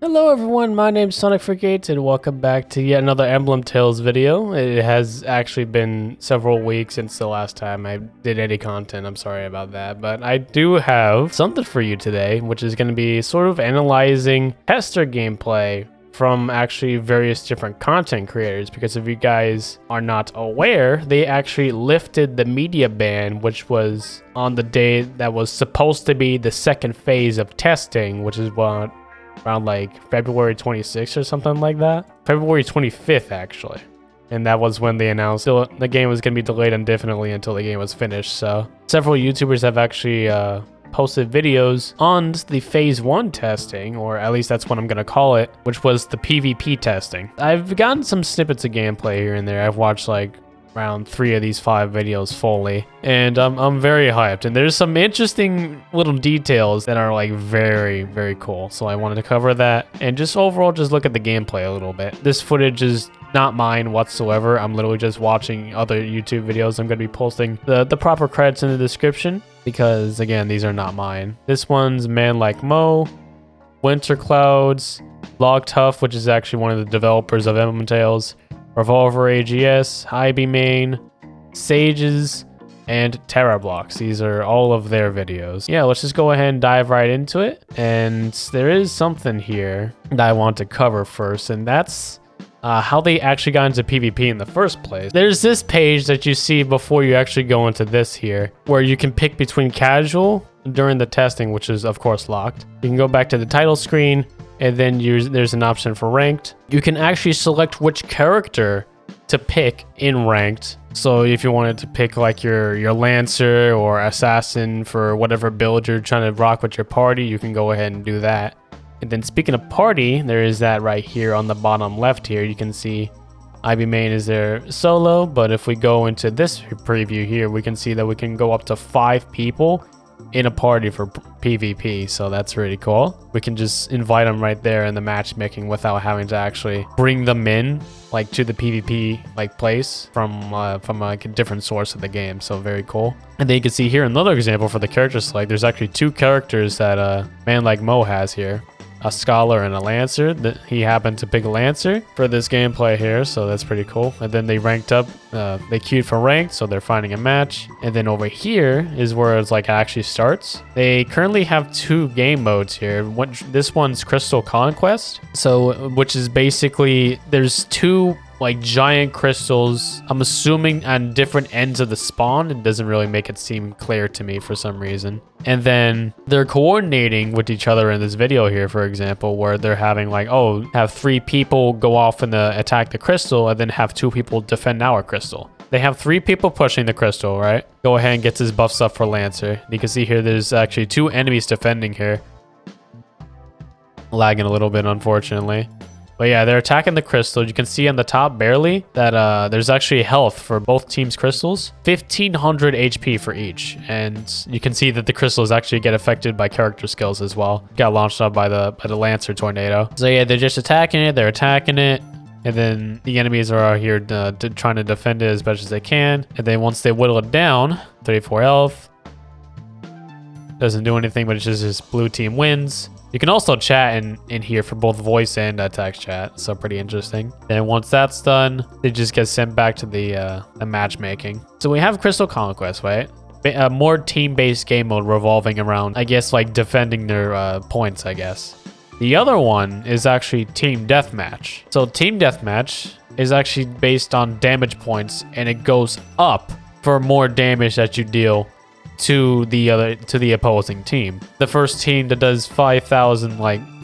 Hello everyone, my name's Sonic Forgates and welcome back to yet another Emblem Tales video. It has actually been several weeks since the last time I did any content, I'm sorry about that. But I do have something for you today, which is going to be sort of analyzing tester gameplay from actually various different content creators, because if you guys are not aware, they actually lifted the media ban, which was on the day that was supposed to be the second phase of testing, which is what, around like February 26th or something like that. February 25th actually. And that was when they announced the game was going to be delayed indefinitely until the game was finished. So several YouTubers have actually posted videos on the phase 1 testing, or at least that's what I'm going to call it, which was the PvP testing. I've gotten some snippets of gameplay here and there. I've watched like around 3 of these 5 videos fully, and I'm very hyped, and there's some interesting little details that are like very cool, so I wanted to cover that and just overall just look at the gameplay a little bit. This footage is not mine whatsoever. I'm literally just watching other YouTube videos. I'm going to be posting the proper credits in the description because again, these are not mine. This one's Man Like Mo, Winter Clouds, Log Tough, which is actually one of the developers of Emblem Tales, Revolver AGS, Hybe Main, Sages, and ROBLOX. These are all of their videos. Yeah, let's just go ahead and dive right into it. And there is something here that I want to cover first, and that's how they actually got into PvP in the first place. There's this page that you see before you actually go into this here, where you can pick between casual during the testing, which is of course locked. You can go back to the title screen, and then there's an option for ranked. You can actually select which character to pick in ranked. So if you wanted to pick like your Lancer or Assassin for whatever build you're trying to rock with your party, you can go ahead and do that. And then speaking of party, there is that right here on the bottom left here. You can see Hybe Main is there solo, but if we go into this preview here, we can see that we can go up to 5 people in a party for PvP, so that's really cool. We can just invite them right there in the matchmaking without having to actually bring them in like to the PvP like place from like a different source of the game. So very cool. And then you can see here another example for the character select. There's actually 2 characters that Man Like Mo has here, a Scholar and a Lancer. He happened to pick a Lancer for this gameplay here, so that's pretty cool. And then they ranked up, they queued for ranked, so they're finding a match. And then over here is where it's like actually starts. They currently have 2 game modes here. This one's Crystal Conquest, so which is basically there's 2 like giant crystals, I'm assuming on different ends of the spawn. It doesn't really make it seem clear to me for some reason. And then they're coordinating with each other in this video here, for example, where they're having like, oh, have 3 people go off and attack the crystal, and then have 2 people defend our crystal. They have 3 people pushing the crystal, right? Go ahead and get his buffs up for Lancer. You can see here there's actually 2 enemies defending here. Lagging a little bit, unfortunately. But yeah, they're attacking the crystal. You can see on the top barely that there's actually health for both teams' crystals. 1500 HP for each. And you can see that the crystals actually get affected by character skills as well. Got launched up by the Lancer tornado. So yeah, they're just attacking it. They're attacking it. And then the enemies are out here trying to defend it as best as they can. And then once they whittle it down, 34 health. Doesn't do anything, but it's just this blue team wins. You can also chat in here for both voice and text chat, so pretty interesting. And once that's done, they just get sent back to the matchmaking. So we have Crystal Conquest, right? A more team-based game mode revolving around, I guess, like defending their points, I guess. The other one is actually Team Deathmatch. So Team Deathmatch is actually based on damage points, and it goes up for more damage that you deal to the opposing team. The first team that does 5,000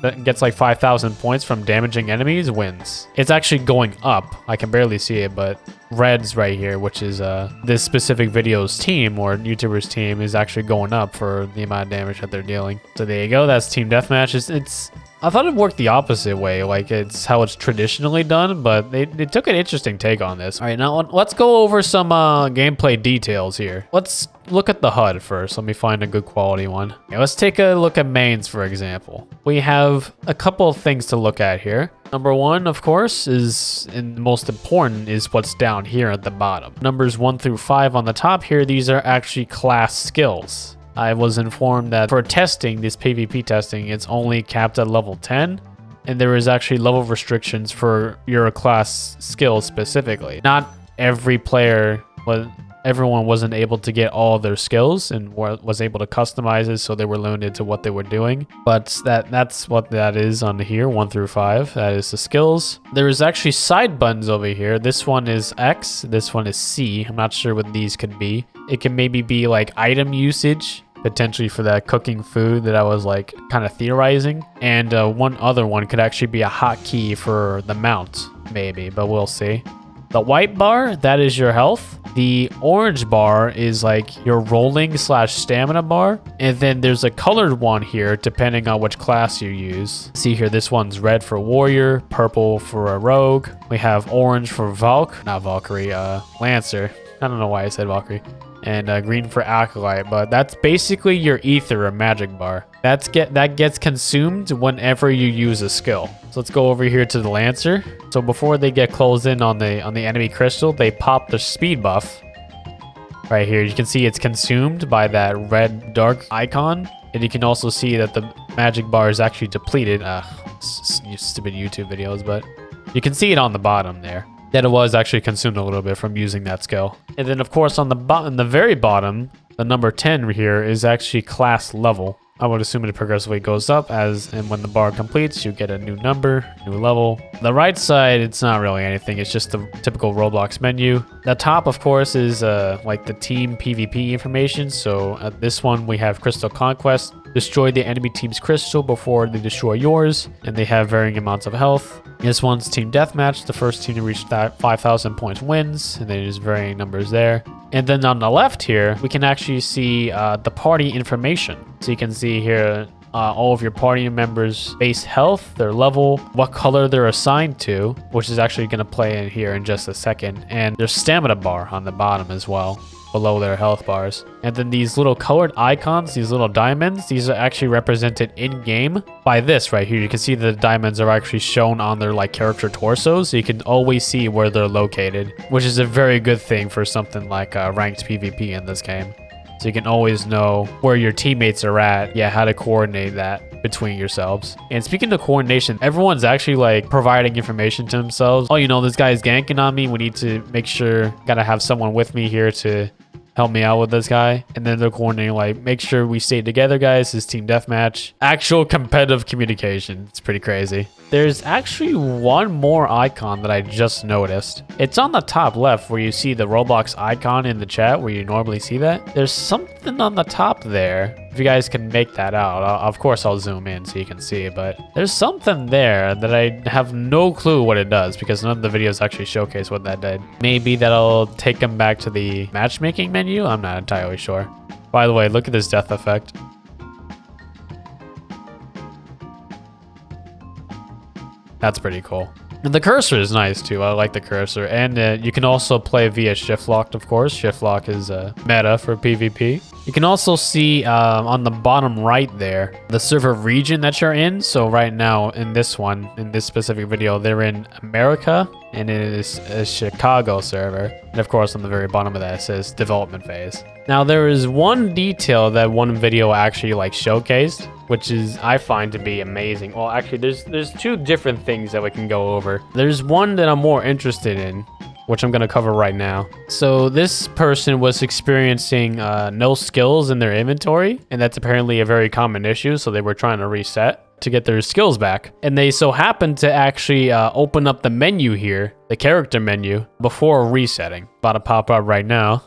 that gets like 5,000 points from damaging enemies wins. It's actually going up. I can barely see it, but Red's right here, which is this specific video's team or YouTuber's team, is actually going up for the amount of damage that they're dealing. So there you go. That's Team Deathmatch. It's I thought it worked the opposite way, like it's how it's traditionally done, but they took an interesting take on this. All right, now let's go over some gameplay details here. Let's look at the HUD first. Let me find a good quality one. Okay, let's take a look at mains, for example. We have a couple of things to look at here. Number 1, of course, and most important, is what's down here at the bottom. Numbers 1 through 5 on the top here, these are actually class skills. I was informed that for testing, this PvP testing, it's only capped at level 10. and there is actually level restrictions for your class skills specifically. Not every player everyone wasn't able to get all their skills and was able to customize it, so they were limited to what they were doing. But that's what that is on here, 1 through 5. That is the skills. There is actually side buttons over here. This one is X, this one is C. I'm not sure what these could be. It can maybe be like item usage, potentially for that cooking food that I was like kind of theorizing. And one other one could actually be a hotkey for the mount, maybe, but we'll see. The white bar, that is your health. The orange bar is like your rolling / stamina bar. And then there's a colored one here, depending on which class you use. See here, this one's red for warrior, purple for a rogue. We have orange for Lancer. I don't know why I said Valkyrie. And green for acolyte, but that's basically your ether or magic bar. That gets consumed whenever you use a skill. So let's go over here to the Lancer. So before they get closed in on the enemy crystal, they pop the speed buff. Right here, you can see it's consumed by that red dark icon. And you can also see that the magic bar is actually depleted. Stupid YouTube videos, but you can see it on the bottom there, that it was actually consumed a little bit from using that skill. And then of course on the very bottom, the number 10 here is actually class level. I would assume it progressively goes up and when the bar completes, you get a new number, new level. The right side, it's not really anything. It's just the typical Roblox menu. The top, of course, is like the team PvP information. So at this one, we have Crystal Conquest. Destroy the enemy team's crystal before they destroy yours, and they have varying amounts of health. This one's Team Deathmatch. The first team to reach that 5,000 points wins, and there's varying numbers there. And then on the left here, we can actually see the party information. So you can see here all of your party members' base health, their level, what color they're assigned to, which is actually going to play in here in just a second, and their stamina bar on the bottom as well, below their health bars. And then these little colored icons, these little diamonds, these are actually represented in-game by this right here. You can see the diamonds are actually shown on their like character torso, so you can always see where they're located, which is a very good thing for something like ranked PvP in this game. So you can always know where your teammates are at, how to coordinate that between yourselves. And speaking of coordination, everyone's actually like providing information to themselves. Oh, you know, this guy is ganking on me. We need to make sure, gotta have someone with me here to help me out with this guy. And then they're coordinating like, make sure we stay together, guys. This team deathmatch. Actual competitive communication. It's pretty crazy. There's actually one more icon that I just noticed. It's on the top left where you see the Roblox icon in the chat where you normally see that. There's something on the top there. If you guys can make that out, of course I'll zoom in so you can see it, but there's something there that I have no clue what it does because none of the videos actually showcase what that did. Maybe that'll take them back to the matchmaking menu? I'm not entirely sure. By the way, look at this death effect. That's pretty cool. And the cursor is nice too. I like the cursor. And you can also play via shift locked, of course. Shift lock is meta for PvP. You can also see on the bottom right there, the server region that you're in. So right now in this one, in this specific video, they're in America and it is a Chicago server. And of course on the very bottom of that it says development phase. Now there is one detail that one video actually like showcased, which is I find to be amazing. Well, actually there's two different things that we can go over. There's one that I'm more interested in, which I'm going to cover right now. So this person was experiencing no skills in their inventory, and that's apparently a very common issue, so they were trying to reset to get their skills back. And they so happened to actually open up the menu here, the character menu, before resetting. About to pop up right now.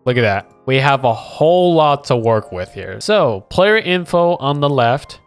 Look at that. We have a whole lot to work with here. So, player info on the left,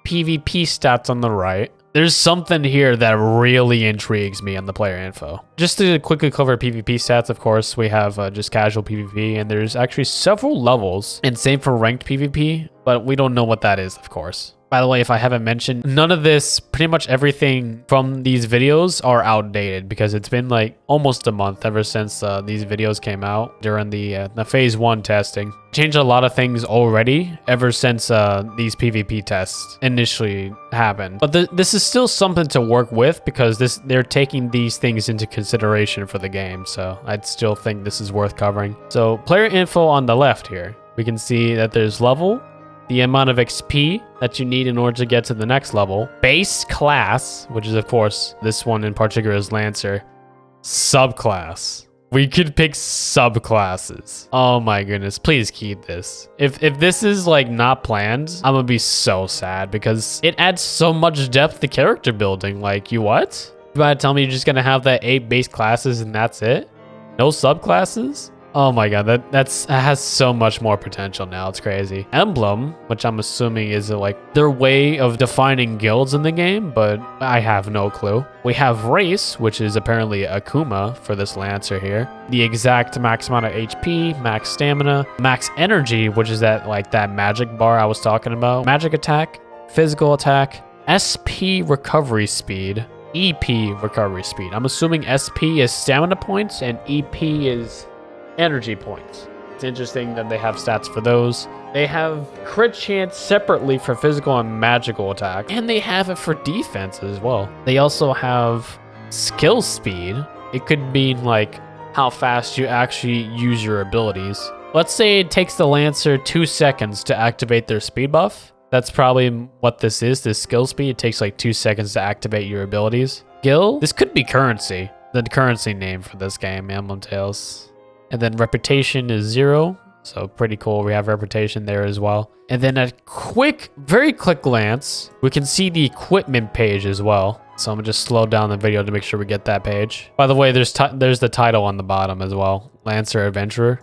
PvP stats on the right. There's something here that really intrigues me on the player info. Just to quickly cover PvP stats, of course, we have just casual PvP, and there's actually several levels, and same for ranked PvP, but we don't know what that is, of course. By the way, if I haven't mentioned, none of this, pretty much everything from these videos are outdated because it's been like almost a month ever since these videos came out during the phase 1 testing. Changed a lot of things already ever since these PvP tests initially happened. But this is still something to work with because they're taking these things into consideration for the game. So I'd still think this is worth covering. So player info on the left here, we can see that there's level, the amount of XP that you need in order to get to the next level, base class, which is of course this one in particular is Lancer, subclass. We could pick subclasses. Oh my goodness, please keep this. If this is like not planned, I'm gonna be so sad because it adds so much depth to character building. Like, you what? You about to tell me you're just gonna have that 8 base classes and that's it? No subclasses? Oh my god, that has so much more potential now. It's crazy. Emblem, which I'm assuming is like their way of defining guilds in the game, but I have no clue. We have race, which is apparently Akuma for this Lancer here. The exact max amount of HP, max stamina, max energy, which is that magic bar I was talking about. Magic attack, physical attack, SP recovery speed, EP recovery speed. I'm assuming SP is stamina points and EP is energy points. It's interesting that they have stats for those. They have crit chance separately for physical and magical attack, and they have it for defense as well. They also have skill speed. It could mean like how fast you actually use your abilities. Let's say it takes the Lancer 2 seconds to activate their speed buff. That's probably what this is, this skill speed. It takes like 2 seconds to activate your abilities. Skill, this could be currency. The currency name for this game, Emblem Tales. And then reputation is 0, so pretty cool. We have reputation there as well. And then at very quick glance, we can see the equipment page as well. So I'm gonna just slow down the video to make sure we get that page. By the way, there's the title on the bottom as well. Lancer Adventurer.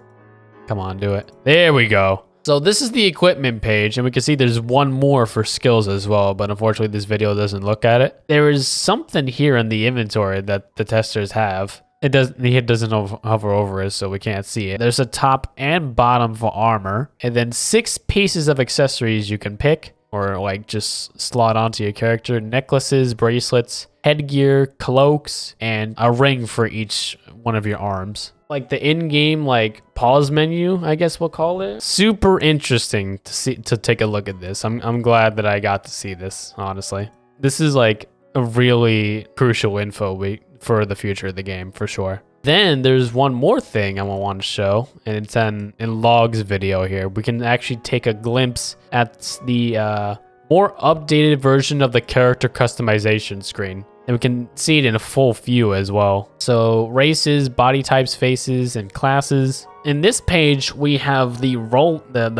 Come on, do it. There we go. So this is the equipment page, and we can see there's one more for skills as well, but unfortunately this video doesn't look at it. There is something here in the inventory that the testers have. The head doesn't hover over it, so we can't see it. There's a top and bottom for armor, and then 6 pieces of accessories you can pick, or like just slot onto your character. Necklaces, bracelets, headgear, cloaks, and a ring for each one of your arms. Like the in-game pause menu, I guess we'll call it. Super interesting to take a look at this. I'm glad that I got to see this, honestly. This is like a really crucial info for the future of the game, for sure. Then there's one more thing I want to show, and it's in Log's video here. We can actually take a glimpse at the more updated version of the character customization screen. And we can see it in a full view as well. So races, body types, faces, and classes. In this page, we have the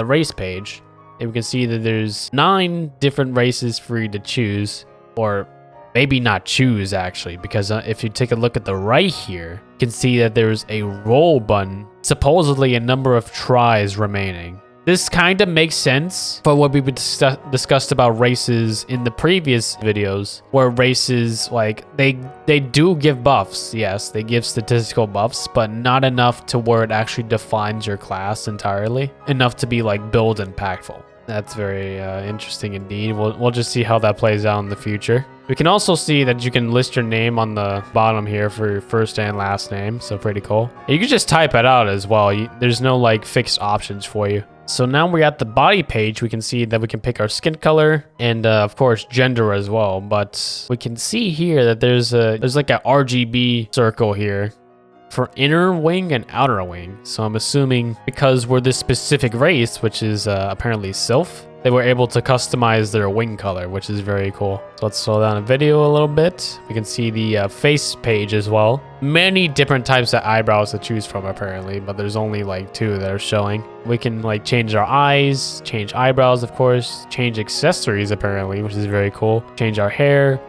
race page. And we can see that there's 9 different races for you to choose, or maybe not choose actually, because if you take a look at the right here, you can see that there's a roll button, supposedly a number of tries remaining. This kind of makes sense for what we discussed about races in the previous videos, where races, they do give buffs. Yes, they give statistical buffs, but not enough to where it actually defines your class entirely, enough to be build impactful. That's very interesting indeed. We'll just see how that plays out in the future. We can also see that you can list your name on the bottom here for your first and last name, so pretty cool. You can just type it out as well. There's no fixed options for you. So now we're at the body page. We can see that we can pick our skin color and of course gender as well. But we can see here that there's like a RGB circle here for inner wing and outer wing. So I'm assuming because we're this specific race, which is apparently Sylph, they were able to customize their wing color, which is very cool. So let's slow down the video a little bit. We can see the face page as well. Many different types of eyebrows to choose from apparently, but there's only 2 that are showing. We can change our eyes, change eyebrows of course, change accessories apparently, which is very cool. Change our hair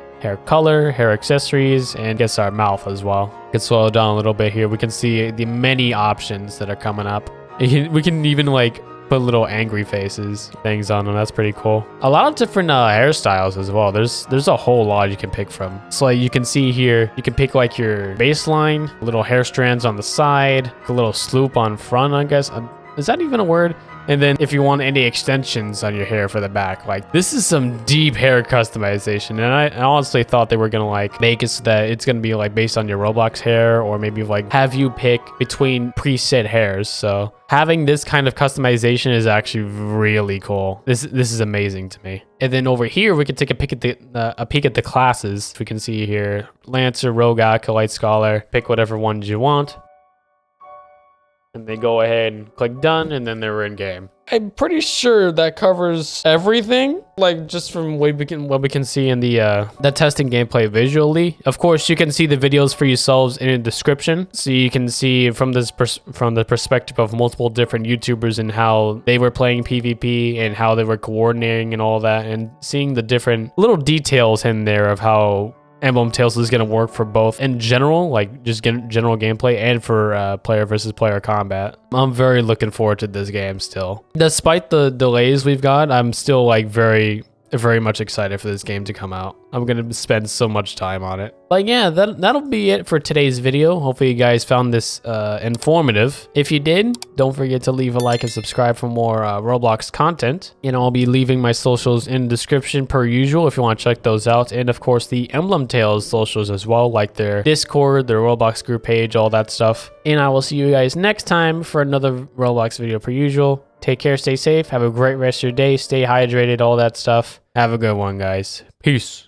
color, hair accessories, and I guess our mouth as well. We can slow down a little bit here. We can see the many options that are coming up. We can even put little angry faces things on them. That's pretty cool. A lot of different hairstyles as well. There's a whole lot you can pick from. So you can see here, you can pick your baseline, little hair strands on the side, a little sloop on front, I guess. Is that even a word? And then if you want any extensions on your hair for the back, this is some deep hair customization. And I honestly thought they were gonna make it so that it's gonna be based on your Roblox hair, or maybe have you pick between preset hairs. So having this kind of customization is actually really cool. This is amazing to me. And then over here we can take a peek at the classes. We can see here Lancer, Rogue, Acolyte, Scholar. Pick whatever ones you want. and they go ahead and click done, and then they're in game. I'm pretty sure that covers everything, like just from what we can see in the testing gameplay visually. Of course, you can see the videos for yourselves in the description, so you can see from the perspective of multiple different YouTubers and how they were playing PvP and how they were coordinating and all that, and seeing the different little details in there of how Emblem Tales is going to work for both in general, like just general gameplay, and for player versus player combat. I'm very looking forward to this game still. Despite the delays we've got, I'm still like very much excited for this game to come out. I'm gonna spend so much time on it. But yeah, that'll be it for today's video. Hopefully you guys found this informative. If you did, don't forget to leave a like and subscribe for more Roblox content. And I'll be leaving my socials in the description per usual if you want to check those out. And of course the Emblem Tales socials as well, like their Discord, their Roblox group page, all that stuff. And I will see you guys next time for another Roblox video per usual. Take care, stay safe, have a great rest of your day, stay hydrated, all that stuff. Have a good one, guys. Peace.